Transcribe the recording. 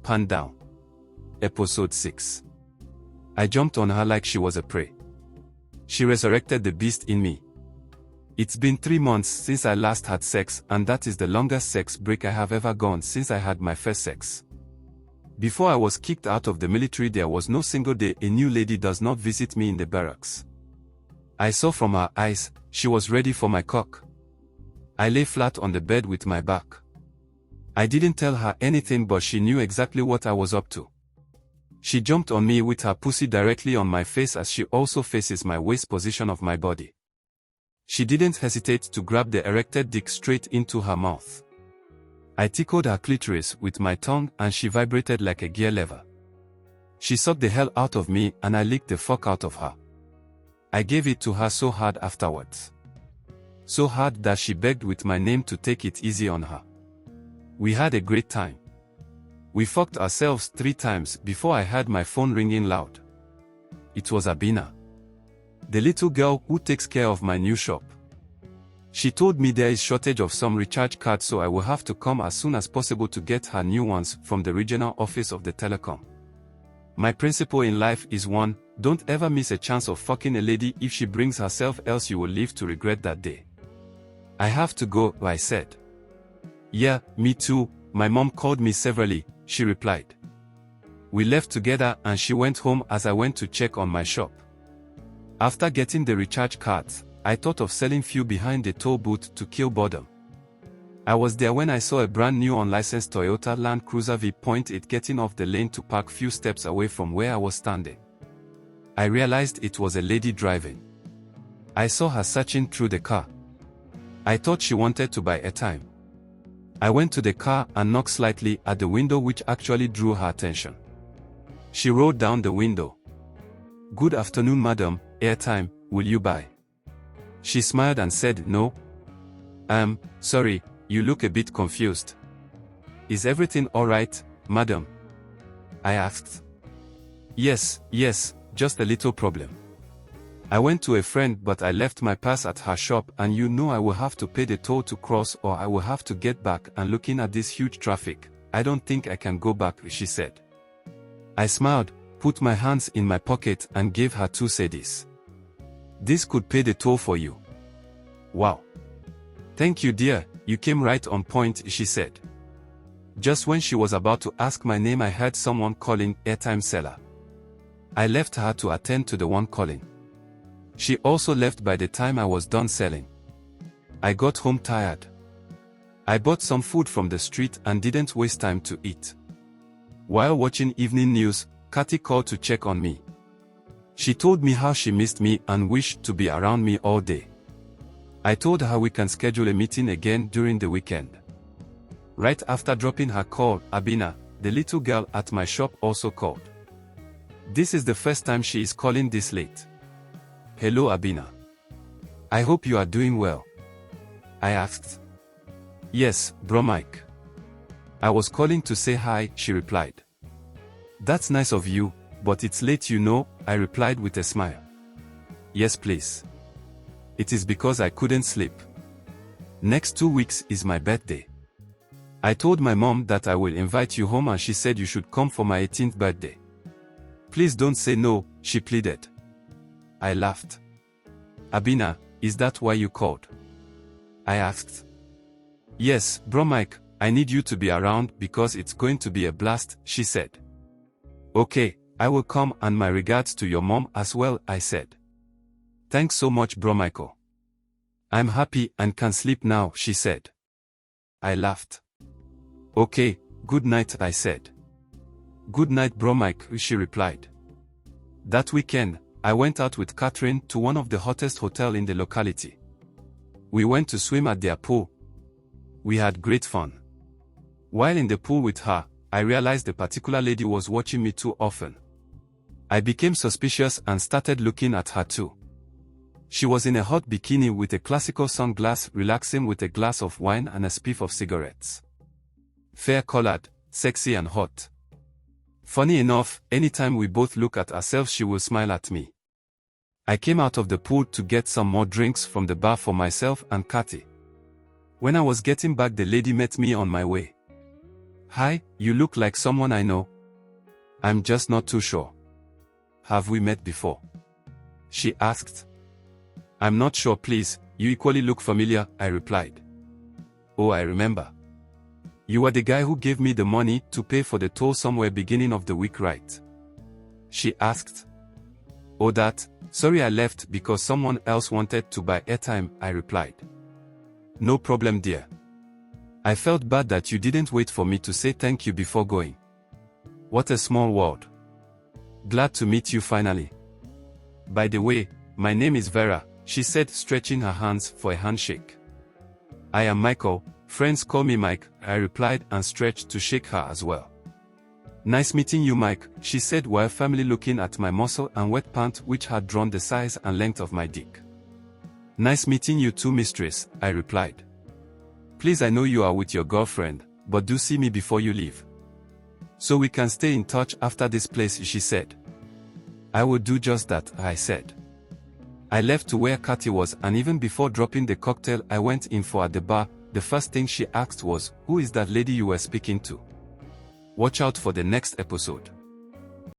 Pant down. Episode 6. I jumped on her like she was a prey. She resurrected the beast in me. It's been 3 months since I last had sex, and that is the longest sex break I have ever gone since I had my first sex. Before I was kicked out of the military, there was no single day a new lady does not visit me in the barracks. I saw from her eyes, she was ready for my cock. I lay flat on the bed with my back. I didn't tell her anything, but she knew exactly what I was up to. She jumped on me with her pussy directly on my face, as she also faces my waist position of my body. She didn't hesitate to grab the erected dick straight into her mouth. I tickled her clitoris with my tongue and she vibrated like a gear lever. She sucked the hell out of me and I licked the fuck out of her. I gave it to her so hard afterwards. So hard that she begged with my name to take it easy on her. We had a great time. We fucked ourselves 3 times before I heard my phone ringing loud. It was Abina, the little girl who takes care of my new shop. She told me there is shortage of some recharge cards, so I will have to come as soon as possible to get her new ones from the regional office of the telecom. My principle in life is 1, don't ever miss a chance of fucking a lady if she brings herself, else you will live to regret that day. I have to go, I said. Yeah, me too, my mom called me severally, she replied. We left together and she went home as I went to check on my shop. After getting the recharge cards, I thought of selling few behind the toll booth to kill boredom. I was there when I saw a brand new unlicensed Toyota Land Cruiser V.8 getting off the lane to park few steps away from where I was standing. I realized it was a lady driving. I saw her searching through the car. I thought she wanted to buy airtime. I went to the car and knocked slightly at the window, which actually drew her attention. She rolled down the window. Good afternoon, madam, airtime, will you buy? She smiled and said no. Sorry, you look a bit confused. Is everything alright, madam? I asked. Yes, just a little problem. I went to a friend, but I left my purse at her shop, and you know I will have to pay the toll to cross, or I will have to get back, and looking at this huge traffic, I don't think I can go back, she said. I smiled, put my hands in my pocket and gave her 2 cedis. This could pay the toll for you. Wow. Thank you, dear, you came right on point, she said. Just when she was about to ask my name, I heard someone calling, airtime seller. I left her to attend to the one calling. She also left by the time I was done selling. I got home tired. I bought some food from the street and didn't waste time to eat. While watching evening news, Kathy called to check on me. She told me how she missed me and wished to be around me all day. I told her we can schedule a meeting again during the weekend. Right after dropping her call, Abina, the little girl at my shop, also called. This is the first time she is calling this late. Hello, Abina. I hope you are doing well. I asked. Yes, bro Mike. I was calling to say hi, she replied. That's nice of you, but it's late, you know, I replied with a smile. Yes, please. It is because I couldn't sleep. Next 2 weeks is my birthday. I told my mom that I will invite you home, and she said you should come for my 18th birthday. Please don't say no, she pleaded. I laughed. Abina, is that why you called? I asked. Yes, bro Mike, I need you to be around because it's going to be a blast, she said. Okay, I will come, and my regards to your mom as well, I said. Thanks so much, bro Michael. I'm happy and can sleep now, she said. I laughed. Okay, good night, I said. Good night, bro Mike, she replied. That weekend, I went out with Catherine to one of the hottest hotels in the locality. We went to swim at their pool. We had great fun. While in the pool with her, I realized the particular lady was watching me too often. I became suspicious and started looking at her too. She was in a hot bikini with a classical sunglass, relaxing with a glass of wine and a spliff of cigarettes. Fair-colored, sexy and hot. Funny enough, anytime we both look at ourselves, she will smile at me. I came out of the pool to get some more drinks from the bar for myself and Kathy. When I was getting back, the lady met me on my way. Hi, you look like someone I know. I'm just not too sure. Have we met before? She asked. I'm not sure, please. You equally look familiar, I replied. Oh, I remember. You were the guy who gave me the money to pay for the toll somewhere beginning of the week, right? She asked. Oh, that? Sorry, I left because someone else wanted to buy airtime, I replied. No problem, dear. I felt bad that you didn't wait for me to say thank you before going. What a small world. Glad to meet you finally. By the way, my name is Vera, she said, stretching her hands for a handshake. I am Michael, friends call me Mike, I replied and stretched to shake her as well. Nice meeting you, Mike, she said while firmly looking at my muscle and wet pant which had drawn the size and length of my dick. Nice meeting you too, mistress, I replied. Please, I know you are with your girlfriend, but do see me before you leave. So we can stay in touch after this place, she said. I will do just that, I said. I left to where Kathy was, and even before dropping the cocktail I went in for at the bar, the first thing she asked was, who is that lady you were speaking to? Watch out for the next episode.